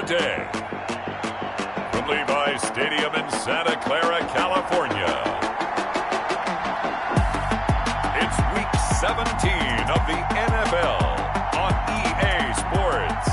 day. From Levi's Stadium in Santa Clara, California, it's Week 17 of the NFL on EA Sports.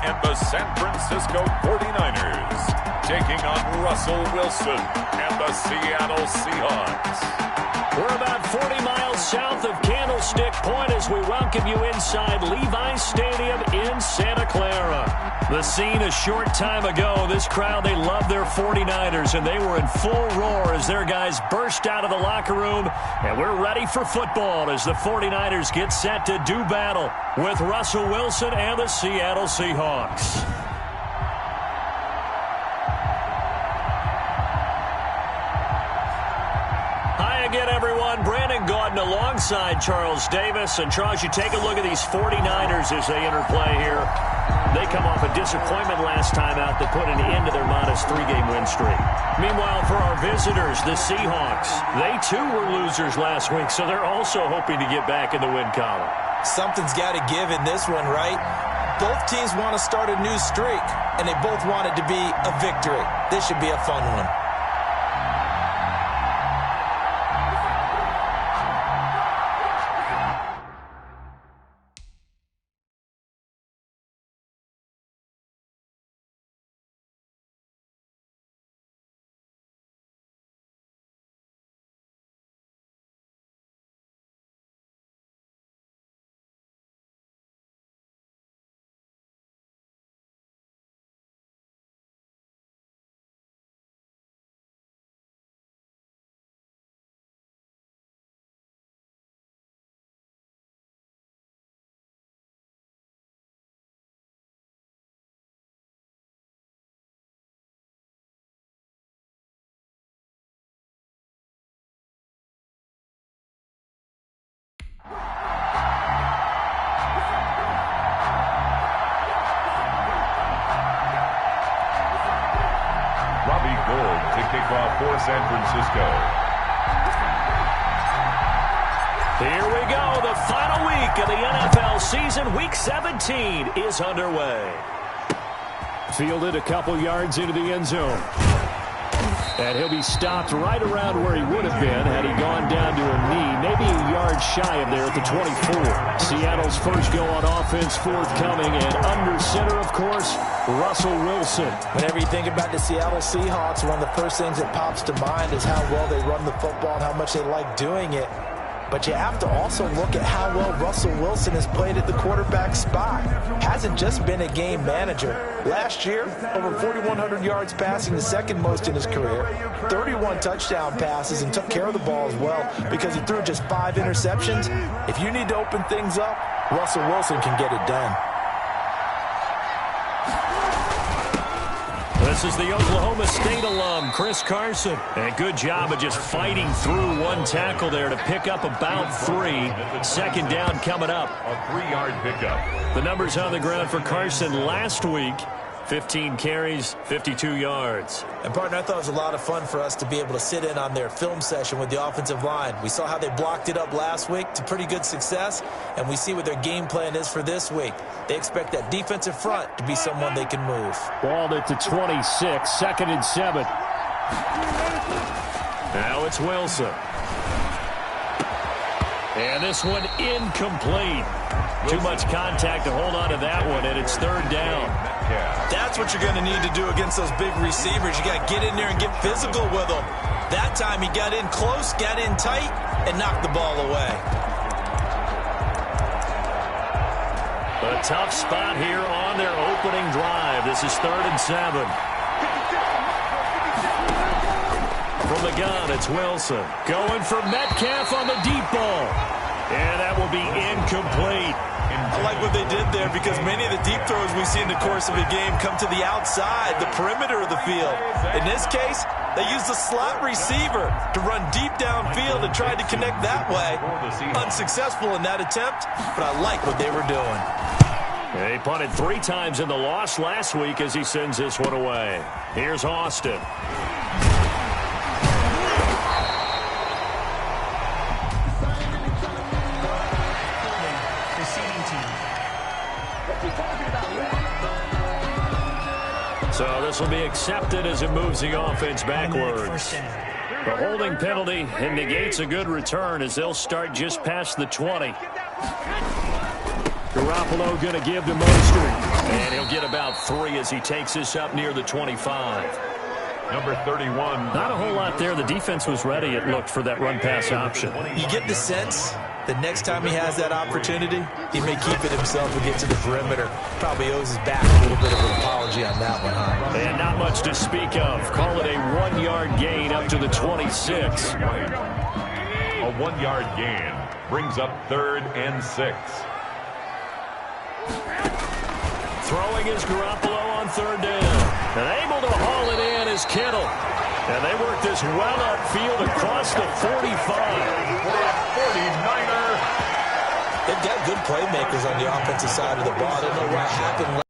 And the San Francisco 49ers taking on Russell Wilson and the Seattle Seahawks. We're about 40 miles south of Candlestick Point as we welcome you inside Levi's Stadium in Santa Clara. The scene a short time ago, this crowd, they love their 49ers, and they were in full roar as their guys burst out of the locker room. And we're ready for football as the 49ers get set to do battle with Russell Wilson and the Seattle Seahawks. Again, everyone, Brandon Gaudin alongside Charles Davis. And Charles, you take a look at these 49ers as they interplay here. They come off a disappointment last time out that put an end to their modest 3-game win streak. Meanwhile, for our visitors, the Seahawks, they too were losers last week, so they're also hoping to get back in the win column. Something's got to give in this one, right? Both teams want to start a new streak, and they both want it to be a victory. This should be a fun one. Kick off for San Francisco. Here we go. The final week of the NFL season. Week 17 is underway. Fielded a couple yards into the end zone. And he'll be stopped right around where he would have been had he gone down to a knee, maybe a yard shy of there at the 24. Seattle's first go on offense forthcoming, and under center, of course, Russell Wilson. Whenever you think about the Seattle Seahawks, one of the first things that pops to mind is how well they run the football and how much they like doing it. But you have to also look at how well Russell Wilson has played at the quarterback spot. Hasn't just been a game manager. Last year, over 4,100 yards passing, the second most in his career. 31 touchdown passes, and took care of the ball as well because he threw just 5 interceptions. If you need to open things up, Russell Wilson can get it done. This is the Oklahoma State alum, Chris Carson. And good job of just fighting through one tackle there to pick up about 3. Second down coming up. A 3-yard pickup. The numbers on the ground for Carson last week. 15 carries, 52 yards. And, partner, I thought it was a lot of fun for us to be able to sit in on their film session with the offensive line. We saw how they blocked it up last week to pretty good success, and we see what their game plan is for this week. They expect that defensive front to be someone they can move. Balled at the 26, 2nd and 7. Now it's Wilson. And this one incomplete. Too much contact to hold on to that one, and it's 3rd down. That's what you're going to need to do against those big receivers. You got to get in there and get physical with them. That time he got in close, got in tight, and knocked the ball away. A tough spot here on their opening drive. This is 3rd and 7. From the gun, it's Wilson. Going for Metcalf on the deep ball. And that will be incomplete. I like what they did there because many of the deep throws we see in the course of a game come to the outside, the perimeter of the field. In this case, they used the slot receiver to run deep downfield upfield and tried to connect that way. Unsuccessful in that attempt, but I like what they were doing. He punted 3 times in the loss last week as he sends this one away. Here's Austin. So this will be accepted as it moves the offense backwards. The holding penalty and negates a good return as they'll start just past the 20. Garoppolo going to give to Mostert. And he'll get about 3 as he takes this up near the 25. Number 31. Not a whole lot there. The defense was ready, it looked, for that run-pass option. You get the sense that next time he has that opportunity, he may keep it himself and get to the perimeter. Probably owes his back a little bit of an apology on that one, huh? And not much to speak of. Call it a 1-yard gain up to the 26. A 1-yard gain brings up 3rd and 6. Throwing is Garoppolo on 3rd down. And able to haul it in is Kittle. And they work this well upfield across the 45. 49er. They've got good playmakers on the offensive side of the ball. I don't know what happened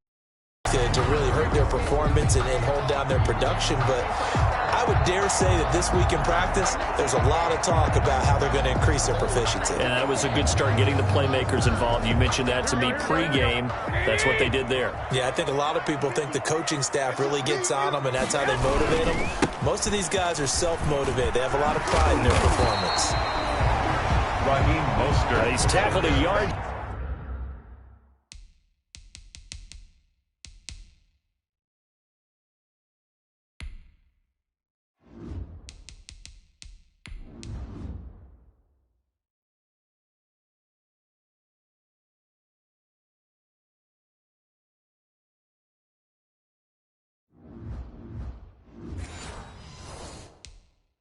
to really hurt their performance and hold down their production, but I would dare say that this week in practice, there's a lot of talk about how they're going to increase their proficiency. And that was a good start getting the playmakers involved. You mentioned that to me pregame. That's what they did there. Yeah, I think a lot of people think the coaching staff really gets on them, and that's how they motivate them. Most of these guys are self-motivated. They have a lot of pride in their performance. Raheem Mostert. He's tackled a yard.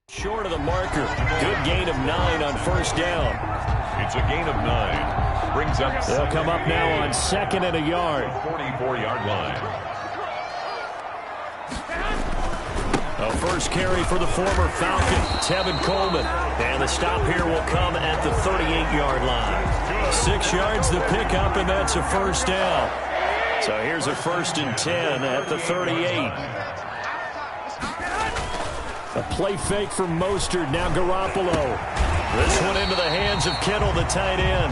Short of the marker. Good gain of 9 on 1st down. It's a gain of 9. Brings up. They'll come up now on 2nd and a yard. 44-yard line. A first carry for the former Falcon, Tevin Coleman. And the stop here will come at the 38-yard line. 6 yards the pickup, and that's a 1st down. So here's a 1st and 10 at the 38. A play fake from Mostert, now Garoppolo. This one into the hands of Kittle, the tight end.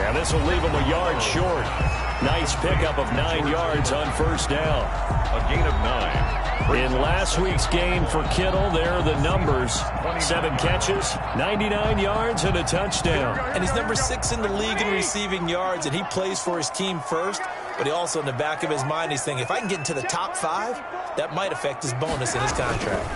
And this will leave him a yard short. Nice pickup of 9 yards on 1st down. A gain of 9. In last week's game for Kittle, there are the numbers. 7 catches, 99 yards, and a touchdown. And he's number 6 in the league in receiving yards, and he plays for his team first. But he also, in the back of his mind, he's thinking, if I can get into the top 5, that might affect his bonus in his contract.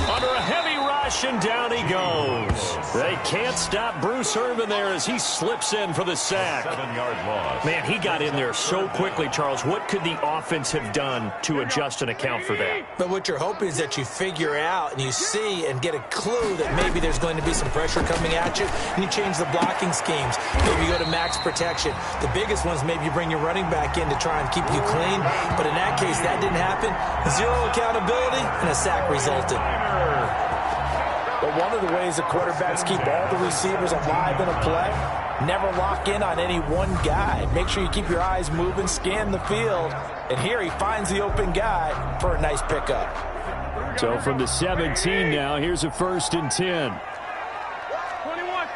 Under a heavy rush, and down he goes. They can't stop Bruce Irvin there as he slips in for the sack. 7-yard loss. Man, he got in there so quickly, Charles. What could the offense have done to adjust and account for that? But what you're hoping is that you figure out and you see and get a clue that maybe there's going to be some pressure coming at you, and you change the blocking schemes. Maybe you go to max protection. The biggest ones, maybe you bring your running back in to try and keep you clean. But in that case, that didn't happen. 0 accountability, and a sack resulted. But one of the ways the quarterbacks keep all the receivers alive in a play, never lock in on any one guy. Make sure you keep your eyes moving, scan the field. And here he finds the open guy for a nice pickup. So from the 17 now, here's a 1st and 10. 21.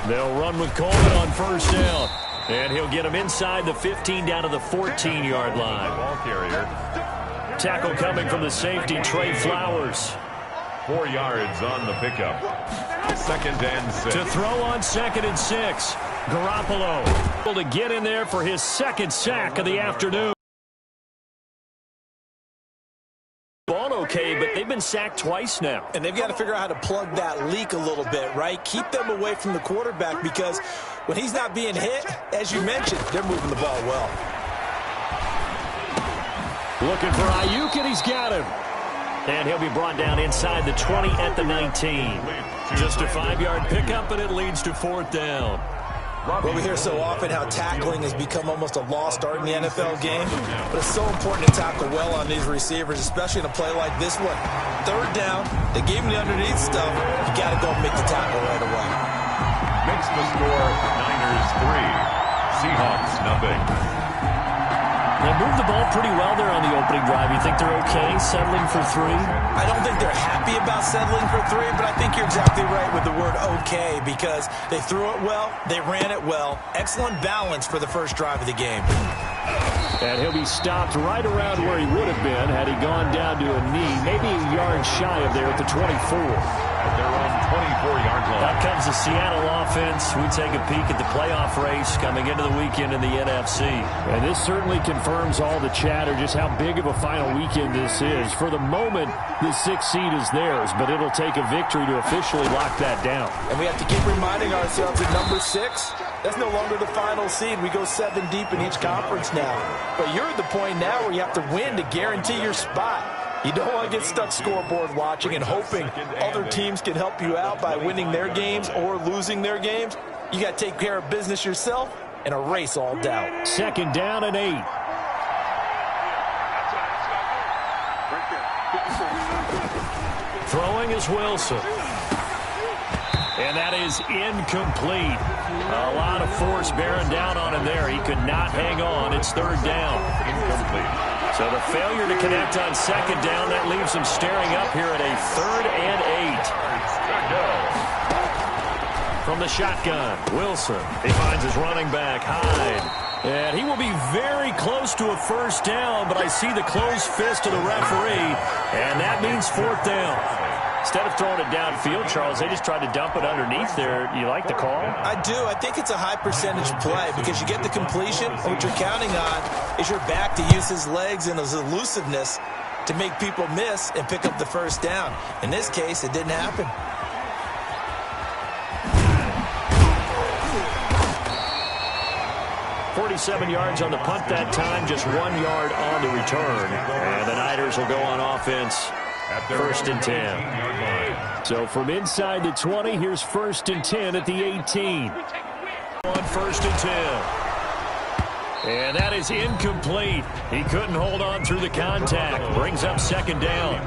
They'll run with Coleman on 1st down. And he'll get him inside the 15 down to the 14-yard line. Ball carrier. Tackle coming from the safety, Trey Flowers. 4 yards on the pickup. 2nd and 6. To throw on 2nd and 6. Garoppolo able to get in there for his 2nd sack of the afternoon. Ball okay, but they've been sacked twice now. And they've got to figure out how to plug that leak a little bit, right? Keep them away from the quarterback because when he's not being hit, as you mentioned, they're moving the ball well. Looking for Ayuk, and he's got him. And he'll be brought down inside the 20 at the 19. Just a 5-yard pickup, and it leads to 4th down. Well, we hear so often how tackling has become almost a lost art in the NFL game, but it's so important to tackle well on these receivers, especially in a play like this one. Third down, they gave him the underneath stuff. You got to go and make the tackle right away. Makes the score Niners 3, Seahawks nothing. They moved the ball pretty well there on the opening drive. You think they're okay settling for 3? I don't think they're happy about settling for 3, but I think you're exactly right with the word okay, because they threw it well, they ran it well. Excellent balance for the first drive of the game. And he'll be stopped right around where he would have been had he gone down to a knee, maybe a yard shy of there at the 24. At their own 24-yard line. Out comes the Seattle offense. We take a peek at the playoff race coming into the weekend in the NFC. And this certainly confirms all the chatter, just how big of a final weekend this is. For the moment, the 6th seed is theirs, but it'll take a victory to officially lock that down. And we have to keep reminding ourselves that number 6, that's no longer the final seed. We go 7 deep in each conference now. But you're at the point now where you have to win to guarantee your spot. You don't want to get stuck scoreboard watching and hoping other teams can help you out by winning their games or losing their games. You got to take care of business yourself and erase all doubt. 2nd down and 8. Throwing is Wilson. And that is incomplete. A lot of force bearing down on him there. He could not hang on. It's 3rd down. Incomplete. So the failure to connect on 2nd down, that leaves him staring up here at a 3rd and 8. From the shotgun, Wilson. He finds his running back, Hyde. And he will be very close to a 1st down, but I see the closed fist of the referee, and that means 4th down. Instead of throwing it downfield, Charles, they just tried to dump it underneath there. You like the call? I do. I think it's a high percentage play because you get the completion. And what you're counting on is your back to use his legs and his elusiveness to make people miss and pick up the 1st down. In this case, it didn't happen. .47 yards on the punt that time, just 1 yard on the return. And the Niners will go on offense. 1st and 10. So from inside the 20, here's 1st and 10 at the 18. On 1st and 10. And that is incomplete. He couldn't hold on through the contact. Brings up 2nd down.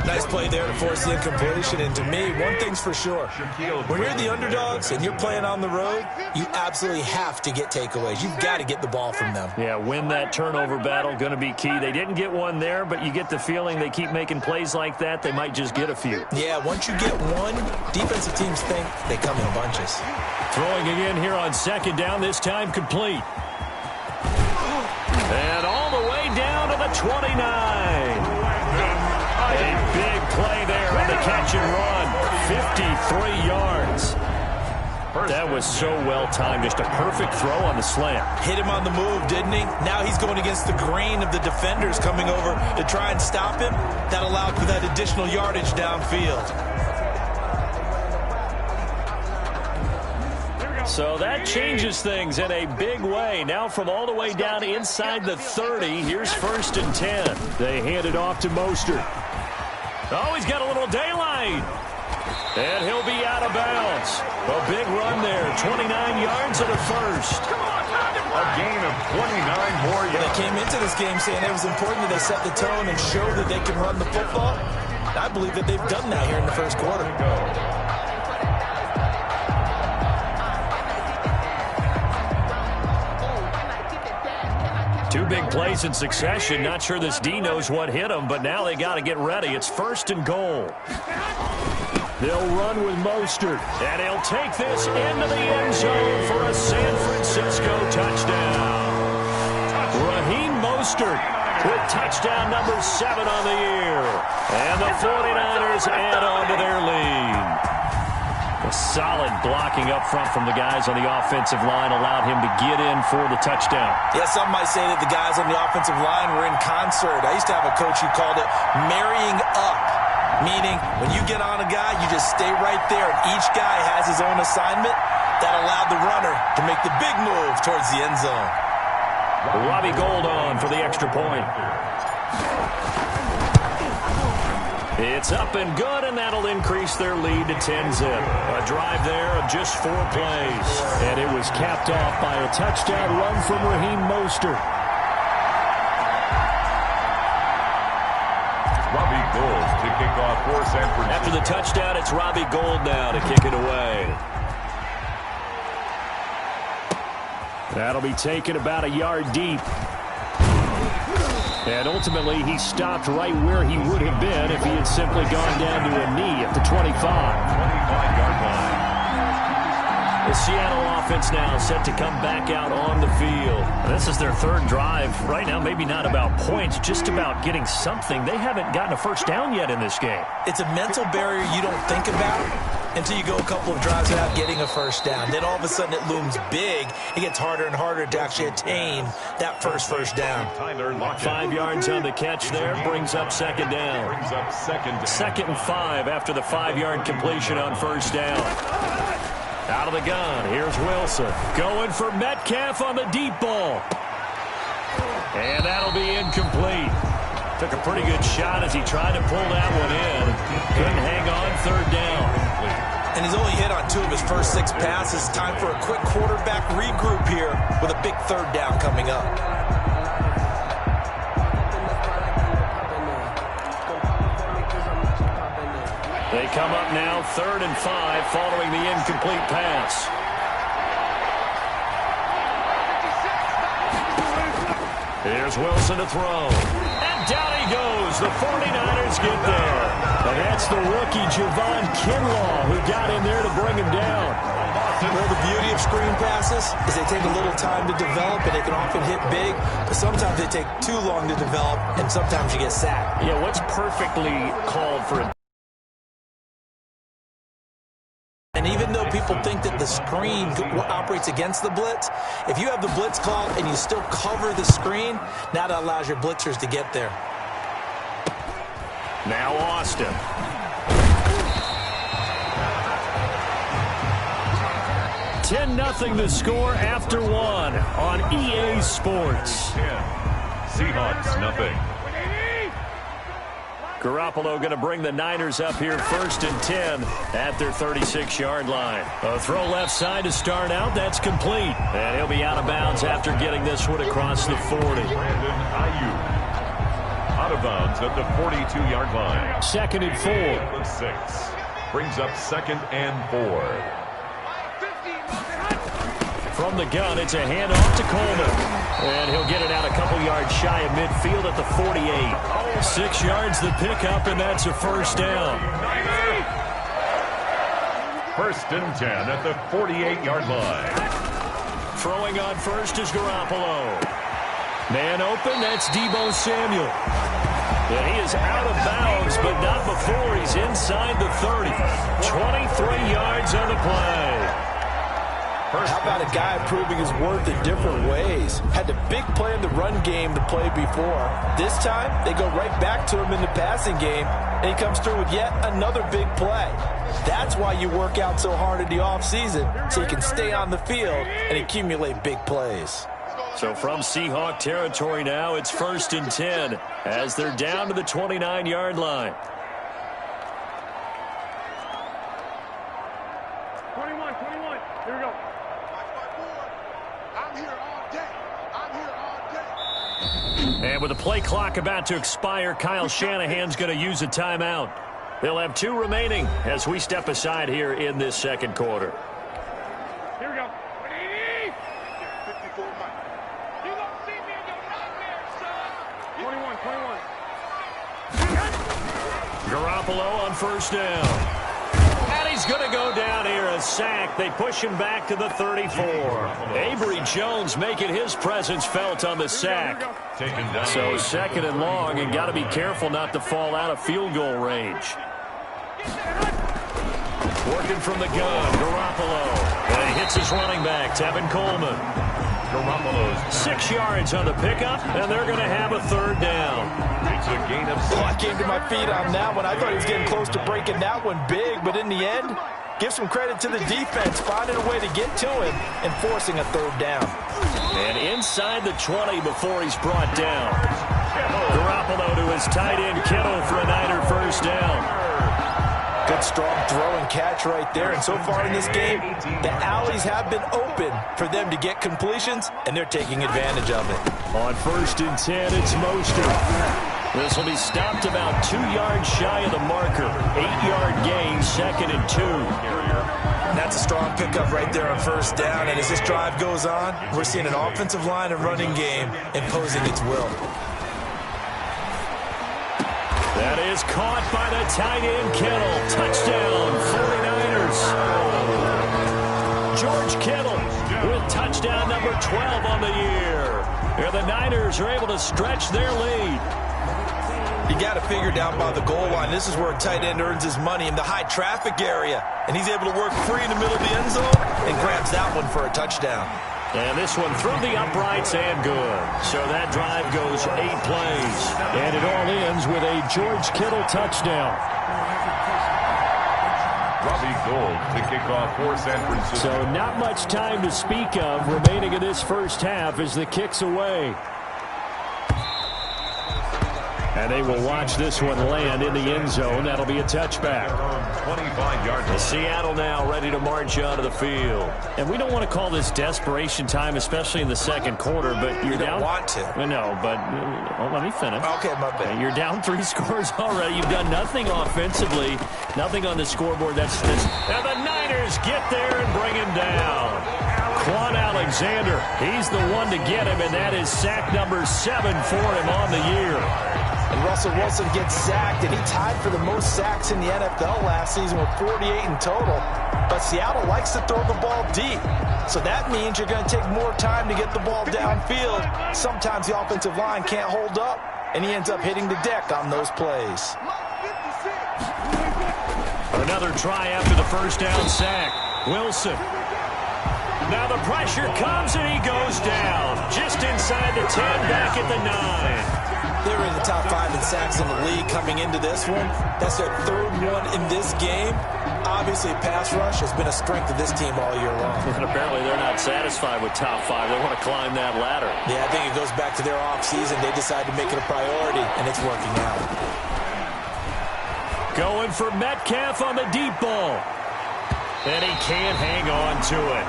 Nice play there to force the incompletion. And to me, one thing's for sure. When you're the underdogs and you're playing on the road, you absolutely have to get takeaways. You've got to get the ball from them. Yeah, win that turnover battle, going to be key. They didn't get one there, but you get the feeling they keep making plays like that, they might just get a few. Yeah, once you get one, defensive teams think they come in bunches. Throwing again here on 2nd down, this time complete. And all the way down to the 29. A big play there on the catch and run. 53 yards. That was so well timed. Just a perfect throw on the slant. Hit him on the move, didn't he? Now he's going against the grain of the defenders coming over to try and stop him. That allowed for that additional yardage downfield. So that changes things in a big way. Now from all the way down inside the 30, here's 1st and 10. They hand it off to Mostert. Oh, he's got a little daylight. And he'll be out of bounds. A big run there, 29 yards and a 1st. A gain of 29 more yards. They came into this game saying it was important that they set the tone and show that they can run the football. I believe that they've done that here in the 1st quarter. Two big plays in succession. Not sure this D knows what hit him, but now they got to get ready. It's 1st and goal. They'll run with Mostert. And he'll take this into the end zone for a San Francisco touchdown. Raheem Mostert with touchdown number 7 on the year. And the 49ers add on to their lead. A solid blocking up front from the guys on the offensive line allowed him to get in for the touchdown. Yeah, some might say that the guys on the offensive line were in concert. I used to have a coach who called it marrying up, meaning when you get on a guy, you just stay right there, and each guy has his own assignment. That allowed the runner to make the big move towards the end zone. Robbie Gould on for the extra point. It's up and good, and that'll increase their lead to 10-zip. A drive there of just 4 plays. And it was capped off by a touchdown run from Raheem Mostert. Robbie Gould to kick off for San Francisco. After the touchdown, it's Robbie Gould now to kick it away. That'll be taken about a yard deep. And ultimately, he stopped right where he would have been if he had simply gone down to a knee at the 25. 25-yard line. The Seattle offense now set to come back out on the field. This is their 3rd drive. Right now, maybe not about points, just about getting something. They haven't gotten a first down yet in this game. It's a mental barrier you don't think about until you go a couple of drives without getting a first down. Then all of a sudden it looms big. It gets harder and harder to actually attain that first down. 5 yards on the catch there. Brings up 2nd down. Second and 5 after the 5-yard completion on first down. Out of the gun, here's Wilson. Going for Metcalf on the deep ball. And that'll be incomplete. Took a pretty good shot as he tried to pull that one in. Couldn't hang on, 3rd down. And he's only hit on 2 of his first 6 passes. Time for a quick quarterback regroup here with a big 3rd down coming up. They come up now 3rd and 5 following the incomplete pass. Here's Wilson to throw. And down he goes. The 49ers get there. And that's the rookie Javon Kinlaw who got in there to bring him down. Well, the beauty of screen passes is they take a little time to develop, and they can often hit big, but sometimes they take too long to develop, and sometimes you get sacked. Yeah, what's perfectly called for a... And even though people think that the screen operates against the blitz, if you have the blitz called and you still cover the screen, now that allows your blitzers to get there. Now Austin. $10-0 the score after 1 on EA Sports. 10. Seahawks, nothing. Garoppolo going to bring the Niners up here 1st and 10 at their 36-yard line. A throw left side to start out. That's complete. And he'll be out of bounds after getting this one across the 40. Brandon Ayuk. Out of bounds at the 42-yard line. 2nd and 4. 6. Brings up 2nd and 4. From the gun, it's a handoff to Coleman. And he'll get it out a couple yards shy of midfield at the 48. 6 yards the pickup, and that's a 1st down. 1st and 10 at the 48-yard line. Throwing on first is Garoppolo. Man open, that's Deebo Samuel. And he is out of bounds, but not before he's inside the 30. 23 yards on the play. How about a guy proving his worth in different ways? Had the big play in the run game to play before. This time, they go right back to him in the passing game, and he comes through with yet another big play. That's why you work out so hard in the offseason, so you can stay on the field and accumulate big plays. So from Seahawk territory now, it's 1st and 10 as they're down to the 29-yard line. 21. Here we go. And with the play clock about to expire, Kyle Shanahan's going to use a timeout. They'll have 2 remaining as we step aside here in this 2nd quarter. Here we go. 54 Mike. You don't see me in your nightmares, son. 21. Garoppolo on 1st down. And he's going to go down here, a sack. They push him back to the 34. Avery Jones making his presence felt on the sack. So 2nd and long, and got to be careful not to fall out of field goal range. Working from the gun, Garoppolo. And he hits his running back, Tevin Coleman. Garoppolo's 6 yards on the pickup, and they're going to have a 3rd down. It's a gain of 6. I came to my feet on that one. I thought he was getting close to breaking that one big, but in the end, give some credit to the defense, finding a way to get to him and forcing a 3rd down. And inside the 20 before he's brought down. Garoppolo to his tight end Kittle for a Niner 1st down. Good strong throw and catch right there. And so far in this game, the alleys have been open for them to get completions, and they're taking advantage of it. On 1st and 10, it's Mostert. This will be stopped about 2 yards shy of the marker. 8-yard gain, 2nd and 2. That's a strong pickup right there on 1st down. And as this drive goes on, we're seeing an offensive line and running game imposing its will. That is caught by the tight end, Kittle. Touchdown, 49ers. George Kittle with touchdown number 12 on the year. And the Niners are able to stretch their lead. You got to figure down by the goal line. This is where a tight end earns his money in the high traffic area. And he's able to work free in the middle of the end zone and grabs that one for a touchdown. And this one through the uprights and good. So that drive goes 8 plays. And it all ends with a George Kittle touchdown. Robbie Gould to kick off for San Francisco. So not much time to speak of remaining in this first half as the kick's away. And they will watch this one land in the end zone. That'll be a touchback. 25-yard. Seattle now ready to march onto the field. And we don't want to call this desperation time, especially in the second quarter, but you're down. You don't want to. No, but let me finish. Okay, my bad. You're down 3 scores already. You've done nothing offensively, nothing on the scoreboard. That's this. And the Niners get there and bring him down. Quan Alexander, he's the one to get him, and that is sack number 7 for him on the year. And Russell Wilson gets sacked, and he tied for the most sacks in the NFL last season with 48 in total. But Seattle likes to throw the ball deep. So that means you're going to take more time to get the ball downfield. Sometimes the offensive line can't hold up, and he ends up hitting the deck on those plays. Another try after the first down sack. Wilson. Now the pressure comes, and he goes down. Just inside the 10, back at the 9. They were in the top 5 in sacks in the league coming into this one. That's their 3rd one in this game. Obviously, pass rush has been a strength of this team all year long. And apparently they're not satisfied with top 5. They want to climb that ladder. Yeah, I think it goes back to their offseason. They decided to make it a priority, and it's working out. Going for Metcalf on the deep ball. And he can't hang on to it.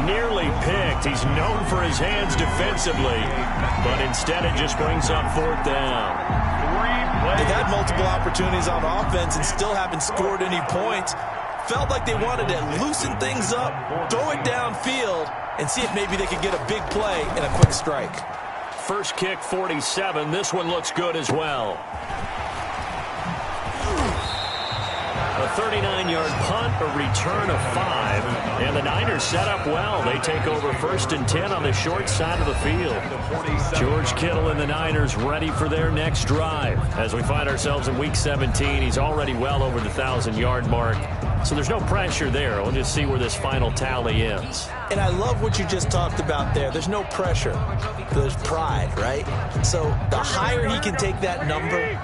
Nearly picked. He's known for his hands defensively. But instead it just brings up 4th down. They've had multiple opportunities on offense and still haven't scored any points. Felt like they wanted to loosen things up, throw it downfield, and see if maybe they could get a big play and a quick strike. First kick, 47. This one looks good as well. A 39-yard punt, a return of 5. And the Niners set up well. They take over 1st and 10 on the short side of the field. George Kittle and the Niners ready for their next drive. As we find ourselves in Week 17, he's already well over the 1,000-yard mark. So there's no pressure there. We'll just see where this final tally ends. And I love what you just talked about there. There's no pressure. There's pride, right? So the higher he can take that number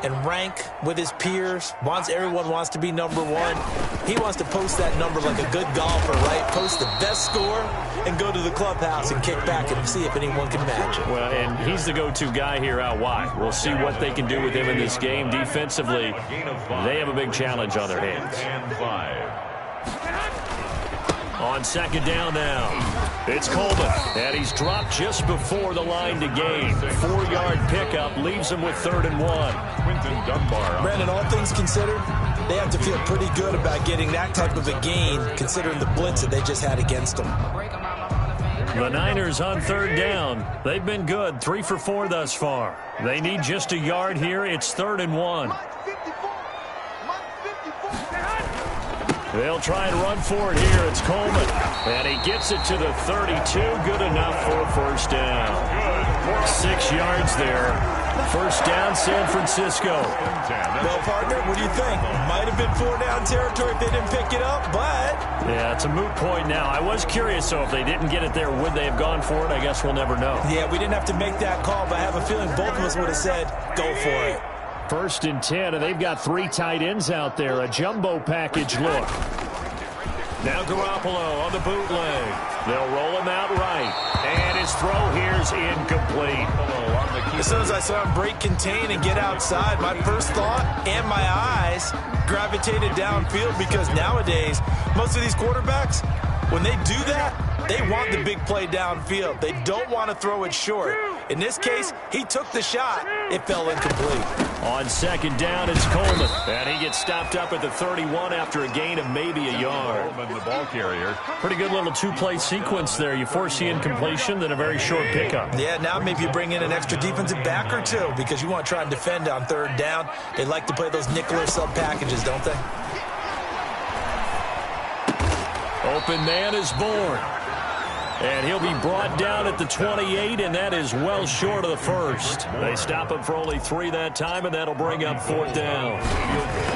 and rank with his peers, everyone wants to be number 1. He wants to post that number like a good golfer, right? Post the best score and go to the clubhouse and kick back and see if anyone can match it. Well, and he's the go-to guy here out wide. We'll see what they can do with him in this game. Defensively, they have a big challenge on their hands. On 2nd down now, it's Coleman, and he's dropped just before the line to gain. 4-yard pickup leaves him with 3rd and 1. Quinton Dunbar. Brandon, all things considered, they have to feel pretty good about getting that type of a gain, considering the blitz that they just had against them. The Niners on 3rd down. They've been good, 3 for 4 thus far. They need just a yard here. It's 3rd and 1. They'll try and run for it here. It's Coleman. And he gets it to the 32. Good enough for a 1st down. 6 yards there. 1st down, San Francisco. Well, partner, what do you think? Might have been 4-down territory if they didn't pick it up, but... Yeah, it's a moot point now. I was curious, so if they didn't get it there, would they have gone for it? I guess we'll never know. Yeah, we didn't have to make that call, but I have a feeling both of us would have said, go for it. 1st and 10, and they've got 3 tight ends out there. A jumbo package look. Now Garoppolo on the bootleg. They'll roll him out right. And his throw here's incomplete. As soon as I saw him break contain and get outside, my first thought and my eyes guys gravitated downfield because nowadays, most of these quarterbacks, when they do that, they want the big play downfield. They don't want to throw it short. In this case, he took the shot. It fell incomplete. On second down, it's Coleman. And he gets stopped up at the 31 after a gain of maybe a yard. Coleman, the ball carrier. Pretty good little two-play sequence there. You force the incompletion, then a very short pickup. Yeah, now maybe you bring in an extra defensive back or two because you want to try and defend on third down. They like to play those nickel or sub packages, don't they? Open man is born. And he'll be brought down at the 28, and that is well short of the first. They stop him for only 3 that time, and that'll bring up fourth down.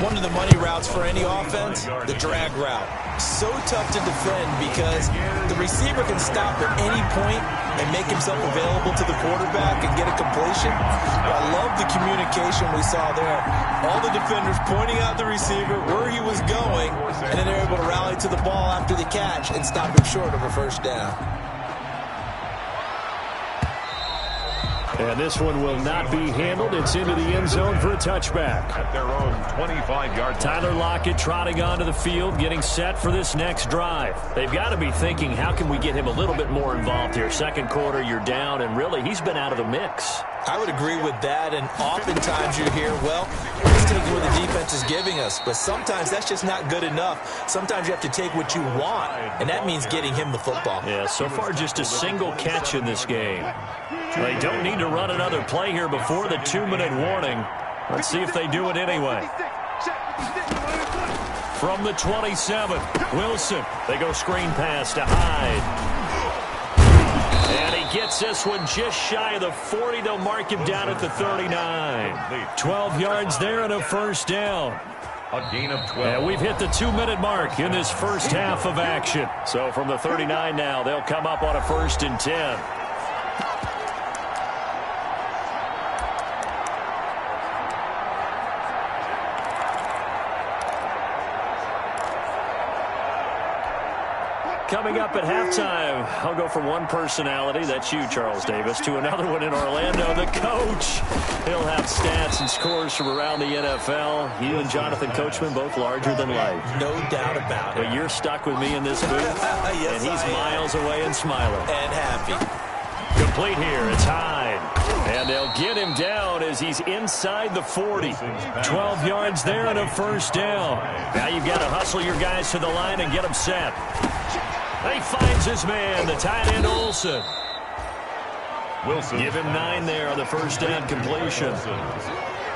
One of the money routes for any offense, the drag route. So tough to defend because the receiver can stop at any point and make himself available to the quarterback and get a completion. I love the communication we saw there. All the defenders pointing out the receiver where he was going, and then they're able to rally to the ball after the catch and stop him short of a first down. And this one will not be handled. It's into the end zone for a touchback. At their own 25-yard line. Tyler Lockett trotting onto the field, getting set for this next drive. They've got to be thinking, how can we get him a little bit more involved here? Second quarter, you're down, and really, he's been out of the mix. I would agree with that, and oftentimes you hear, well, let's take what the defense is giving us. But sometimes that's just not good enough. Sometimes you have to take what you want, and that means getting him the football. Yeah, so far just a single catch in this game. They don't need to run another play here before the 2-minute warning. Let's see if they do it anyway. From the 27, Wilson. They go screen pass to Hyde. And he gets this one just shy of the 40. They'll mark him down at the 39. 12 yards there and a first down. A gain of 12. And we've hit the 2-minute mark in this first half of action. So from the 39 now, they'll come up on a 1st and 10. Coming up at halftime, I'll go from one personality, that's you, Charles Davis, to another one in Orlando, the coach. He'll have stats and scores from around the NFL. You and Jonathan Coachman, both larger than life. No doubt about it. But you're stuck with me in this booth, Yes, and he's miles away and smiling. And happy. Complete here, it's Hyde. And they'll get him down as he's inside the 40. 12 yards there and a first down. Now you've got to hustle your guys to the line and get them set. He finds his man, the tight end Olsen. Wilson. Give him 9 there on the first down completion.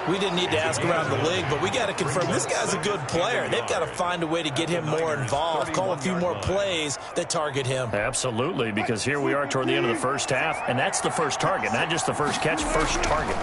We didn't need to ask around the league, but we got to confirm this guy's a good player. They've got to find a way to get him more involved, call a few more plays that target him. Absolutely, because here we are toward the end of the first half, and that's the first target, not just the first catch, first target.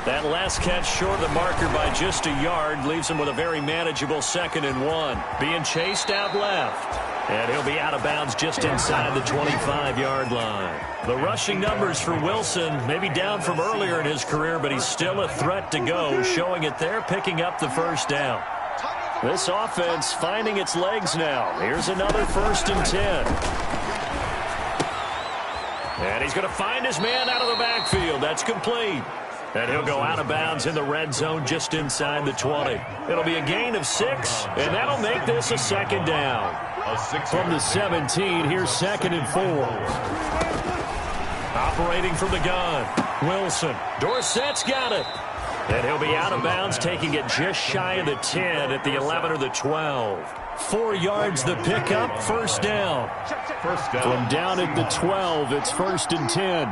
That last catch short of the marker by just a yard leaves him with a very manageable 2nd and 1. Being chased out left. And he'll be out of bounds just inside the 25-yard line. The rushing numbers for Wilson may be down from earlier in his career, but he's still a threat to go, showing it there, picking up the first down. This offense finding its legs now. Here's another 1st and 10. And he's going to find his man out of the backfield. That's complete. And he'll go out of bounds in the red zone just inside the 20. It'll be a gain of 6, and that'll make this a 2nd down. From the 17, here's 2nd and 4. Operating from the gun, Wilson. Dorsett's got it. And he'll be out of bounds, taking it just shy of the 10 at the 11 or the 12. 4 yards the pickup, first down. From down at the 12, it's 1st and 10.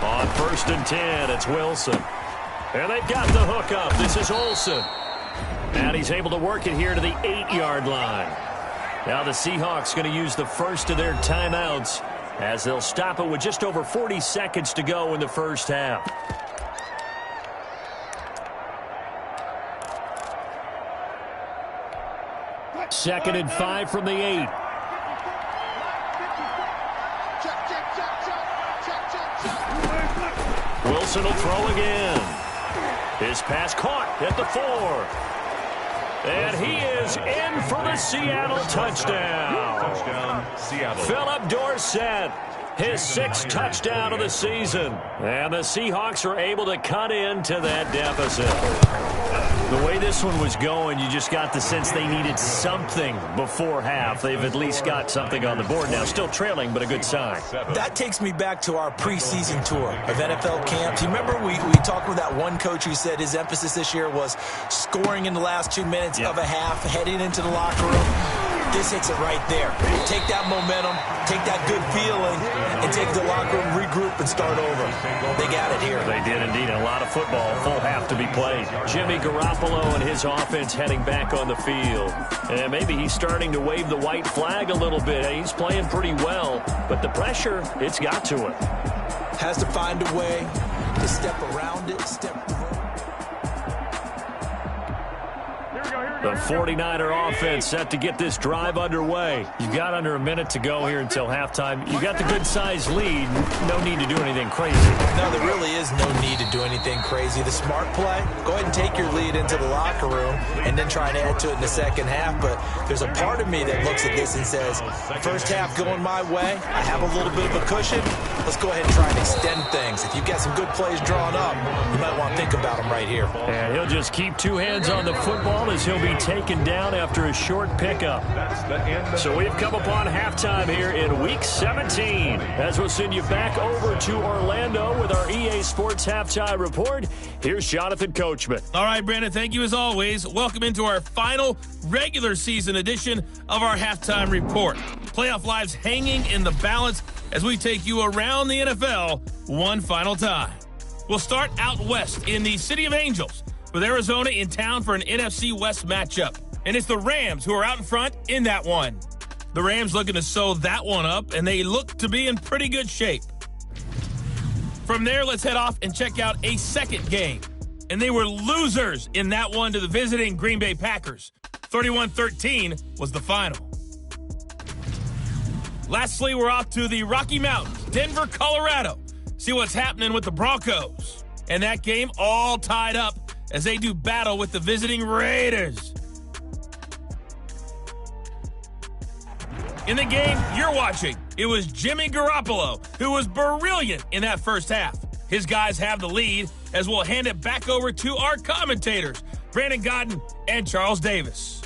On 1st and 10, it's Wilson. And they've got the hook up. This is Olsen. And he's able to work it here to the 8-yard line. Now the Seahawks going to use the first of their timeouts as they'll stop it with just over 40 seconds to go in the first half. Second and 5 from the 8. Wilson will throw again. His pass caught at the 4. And he is in for the Seattle touchdown. Touchdown, Seattle. Philip Dorsett. his 6th touchdown of the season. And the Seahawks are able to cut into that deficit. The way this one was going, you just got the sense they needed something before half. They've at least got something on the board now. Still trailing, but a good sign. That takes me back to our preseason tour of NFL camps. You remember we talked with that one coach who said his emphasis this year was scoring in the last 2 minutes of a half, heading into the locker room. This hits it right there. Take that momentum, take that good feeling, and take the locker room, regroup, and start over. They got it here. They did indeed. A lot of football, full half to be played. Jimmy Garoppolo and his offense heading back on the field. And maybe he's starting to wave the white flag a little bit. He's playing pretty well, but the pressure, it's got to it. Has to find a way to step around it, step through. The 49er offense set to get this drive underway. You've got under a minute to go here until halftime. You've got the good-sized lead. No need to do anything crazy. No, there really is no need to do anything crazy. The smart play, go ahead and take your lead into the locker room and then try and add to it in the second half. But there's a part of me that looks at this and says, first half going my way, I have a little bit of a cushion. Let's go ahead and try and extend things. If you've got some good plays drawn up, you might want to think about them right here. And he'll just keep 2 hands on the football as he'll be taken down after a short pickup. So we've come upon halftime here in Week 17. As we'll send you back over to Orlando with our EA Sports Halftime Report, here's Jonathan Coachman. All right, Brandon, thank you as always. Welcome into our final regular season edition of our Halftime Report. Playoff lives hanging in the balance as we take you around the NFL one final time. We'll start out west in the City of Angels, with Arizona in town for an NFC West matchup. And it's the Rams who are out in front in that one. The Rams looking to sew that one up, and they look to be in pretty good shape. From there, let's head off and check out a second game. And they were losers in that one to the visiting Green Bay Packers. 31-13 was the final. Lastly, we're off to the Rocky Mountains, Denver, Colorado. See what's happening with the Broncos. And that game all tied up as they do battle with the visiting Raiders. In the game you're watching, it was Jimmy Garoppolo who was brilliant in that first half. His guys have the lead as we'll hand it back over to our commentators, Brandon Godden and Charles Davis.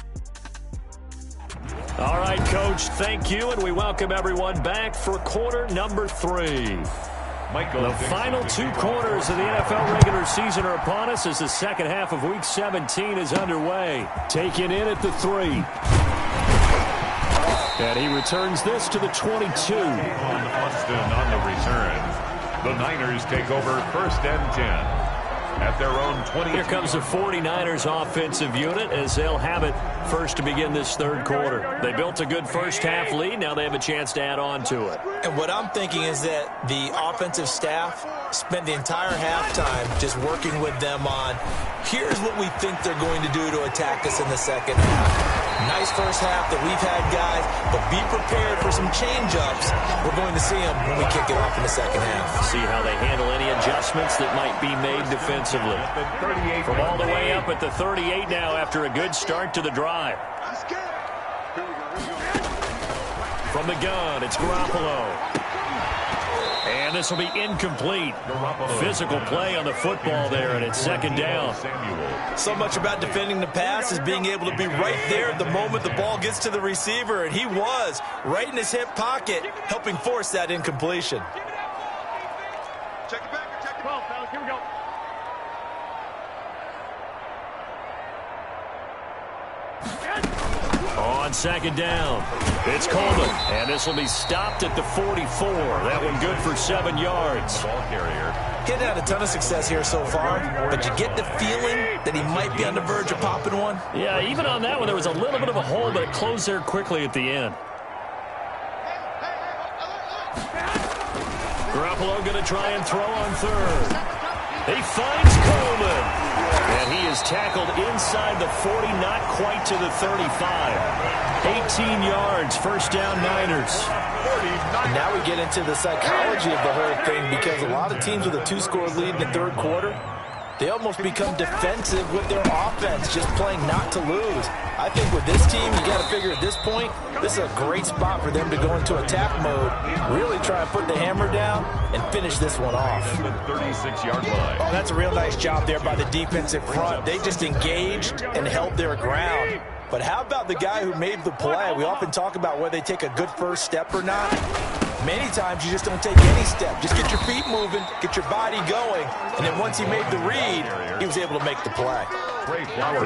All right, Coach, thank you, and we welcome everyone back for quarter number 3. The final 2 quarters of the NFL regular season are upon us as the second half of Week 17 is underway. Taken in at the 3. And he returns this to the 22. On Austin on the return. The Niners take over 1st and 10. At their own 20. Here comes the 49ers offensive unit as they'll have it first to begin this third quarter. They built a good first half lead. Now they have a chance to add on to it. And what I'm thinking is that the offensive staff spent the entire halftime just working with them on, here's what we think they're going to do to attack us in the second half. Nice first half that we've had, guys, but be prepared for some change-ups. We're going to see them when we kick it off in the second half. See how they handle any adjustments that might be made defensively. From all the way up at the 38 now after a good start to the drive. From the gun, it's Garoppolo. And this will be incomplete. Physical play on the football there, and it's second down. So much about defending the pass is being able to be right there at the moment the ball gets to the receiver, and he was right in his hip pocket, helping force that incompletion. Check it back. Check it. 12, fellas. Here we go. On second down, it's Coleman, and this will be stopped at the 44. That one good for 7 yards. Ball carrier. He's had a ton of success here so far, but you get the feeling that he might be on the verge of popping one. Yeah, even on that one, there was a little bit of a hole, but it closed there quickly at the end. Garoppolo going to try and throw on third. He finds Coleman. And he is tackled inside the 40, not quite to the 35. 18 yards, first down Niners. And now we get into the psychology of the whole thing, because a lot of teams with a 2-score lead in the third quarter, They almost become defensive with their offense, just playing not to lose. I think with this team, you got to figure at this point, this is a great spot for them to go into attack mode, really try and put the hammer down and finish this one off. The 36-yard line. Oh, that's a real nice job there by the defensive front. They just engaged and held their ground. But how about the guy who made the play? We often talk about whether they take a good first step or not. Many times you just don't take any step. Just get your feet moving, get your body going, and then once he made the read, he was able to make the play.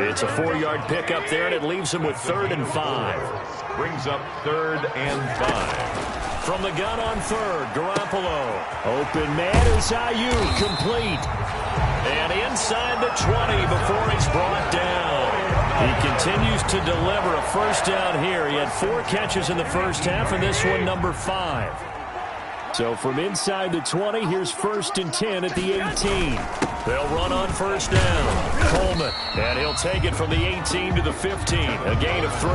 It's a 4-yard pickup there, and it leaves him with 3rd and 5. Brings up 3rd and 5. From the gun on 3rd, Garoppolo. Open man is Ayuk, complete. And inside the 20 before he's brought down. He continues to deliver a first down here. He had 4 catches in the first half, and this one number 5. So from inside the 20, here's 1st and 10 at the 18. They'll run on first down. Coleman, and he'll take it from the 18 to the 15. A gain of 3.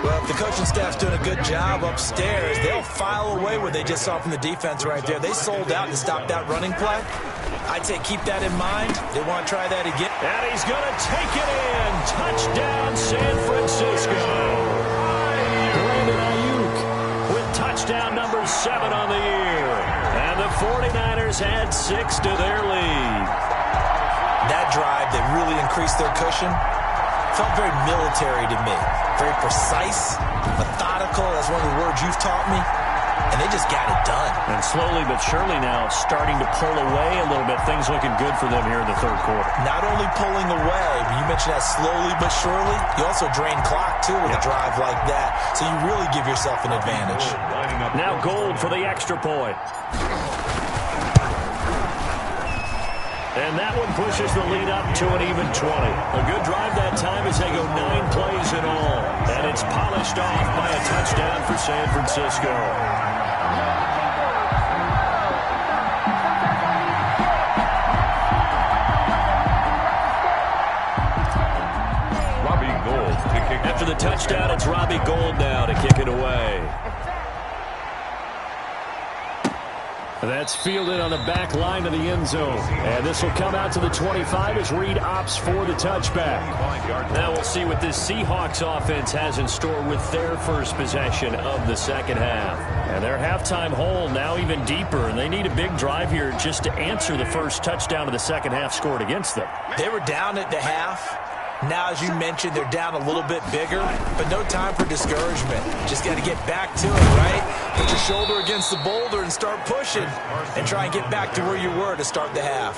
Well, if the coaching staff's doing a good job upstairs, they'll file away what they just saw from the defense right there. They sold out to stop that running play. I'd say keep that in mind. They want to try that again. And he's going to take it in. Touchdown, San Francisco. Brandon Ayuk with touchdown number 7 on the year. And the 49ers add 6 to their lead. That drive that really increased their cushion felt very military to me. Very precise, methodical. That's one of the words you've taught me. And they just got it done. And slowly but surely now starting to pull away a little bit. Things looking good for them here in the 3rd quarter. Not only pulling away, but you mentioned that slowly but surely. You also drain clock, too, with a drive like that. So you really give yourself an advantage. Now Gold for the extra point. And that one pushes the lead up to an even 20. A good drive that time as they go 9 plays in all. And it's polished off by a touchdown for San Francisco. After the touchdown, it's Robbie Gould now to kick it away. That's fielded on the back line of the end zone. And this will come out to the 25 as Reed opts for the touchback. Now we'll see what this Seahawks offense has in store with their first possession of the second half. And their halftime hole now even deeper, and they need a big drive here just to answer the first touchdown of the second half scored against them. They were down at the half. Now, as you mentioned, they're down a little bit bigger, but no time for discouragement. Just got to get back to it, right? Put your shoulder against the boulder and start pushing and try and get back to where you were to start the half.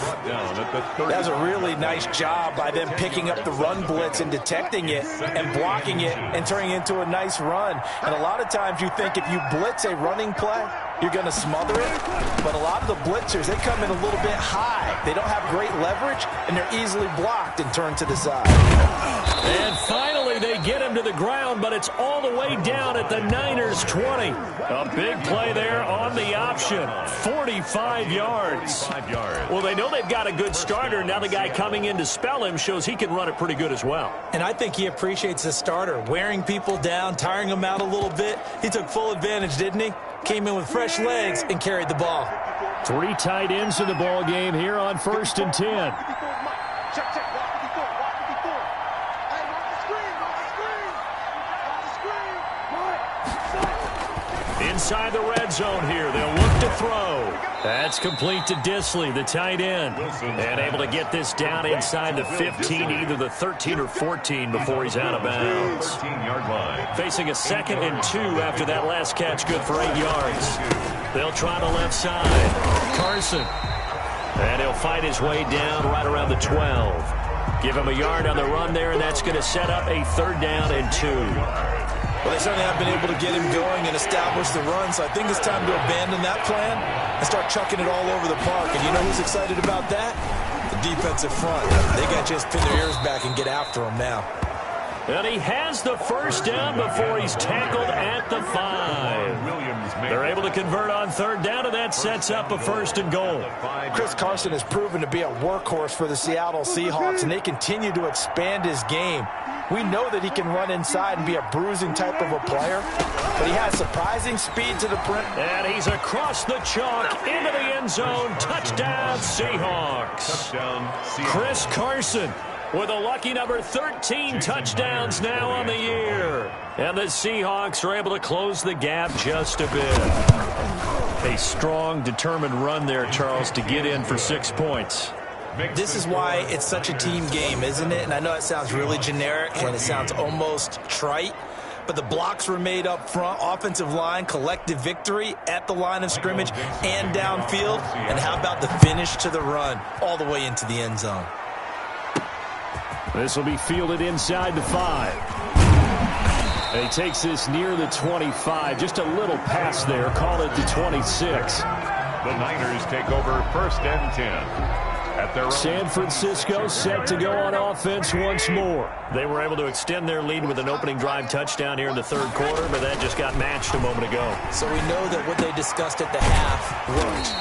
That was a really nice job by them picking up the run blitz and detecting it and blocking it and turning it into a nice run. And a lot of times you think if you blitz a running play, you're going to smother it. But a lot of the blitzers, they come in a little bit high. They don't have great leverage, and they're easily blocked and turned to the side. And finally, they get him to the ground, but it's all the way down at the Niners' 20. A big play there on the option. 45 yards. Well, they know they've got a good starter. Now the guy coming in to spell him shows he can run it pretty good as well. And I think he appreciates the starter, wearing people down, tiring them out a little bit. He took full advantage, didn't he? Came in with fresh legs and carried the ball. 3 tight ends in the ball game here on 1st and 10. Inside the red zone here, they'll look to throw. That's complete to Disley, the tight end. And able to get this down inside the 15, either the 13 or 14 before he's out of bounds. Facing a 2nd and 2 after that last catch, good for 8 yards. They'll try the left side. Carson. And he'll fight his way down right around the 12. Give him a yard on the run there, and that's going to set up a 3rd down and 2. Well, they certainly have been able to get him going and establish the run, so I think it's time to abandon that plan and start chucking it all over the park. And you know who's excited about that? The defensive front. They got to just pin their ears back and get after him now. And he has the first down before he's tackled at the 5. They're able to convert on third down, and that sets up a 1st and goal. Chris Carson has proven to be a workhorse for the Seattle Seahawks, and they continue to expand his game. We know that he can run inside and be a bruising type of a player, but he has surprising speed to the perimeter. And he's across the chalk into the end zone. Touchdown, Seahawks. Chris Carson with a lucky number 13 touchdowns now on the year. And the Seahawks are able to close the gap just a bit. A strong, determined run there, Charles, to get in for 6 points. This is why it's such a team game, isn't it? And I know it sounds really generic and it sounds almost trite, but the blocks were made up front, offensive line, collective victory at the line of scrimmage and downfield. And how about the finish to the run all the way into the end zone? This will be fielded inside the 5. And he takes this near the 25. Just a little pass there. Call it the 26. The Niners take over 1st and 10. San Francisco set to go on offense once more. They were able to extend their lead with an opening drive touchdown here in the 3rd quarter, but that just got matched a moment ago. So we know that what they discussed at the half worked.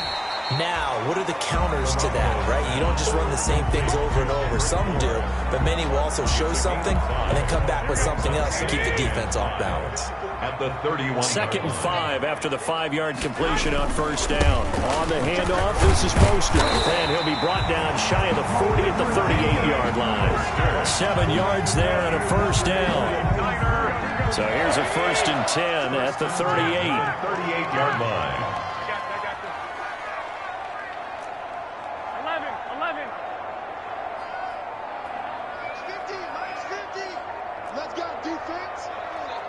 Now, what are the counters to that, right? You don't just run the same things over and over. Some do, but many will also show something and then come back with something else to keep the defense off balance. At the 31. 2nd and 5 after the 5-yard completion on 1st down. On the handoff, this is posted. And he'll be brought down shy of the 40 at the 38-yard line. 7 yards there and a 1st down. So here's a 1st and 10 at the 38-yard line. 50. Let's go, defense.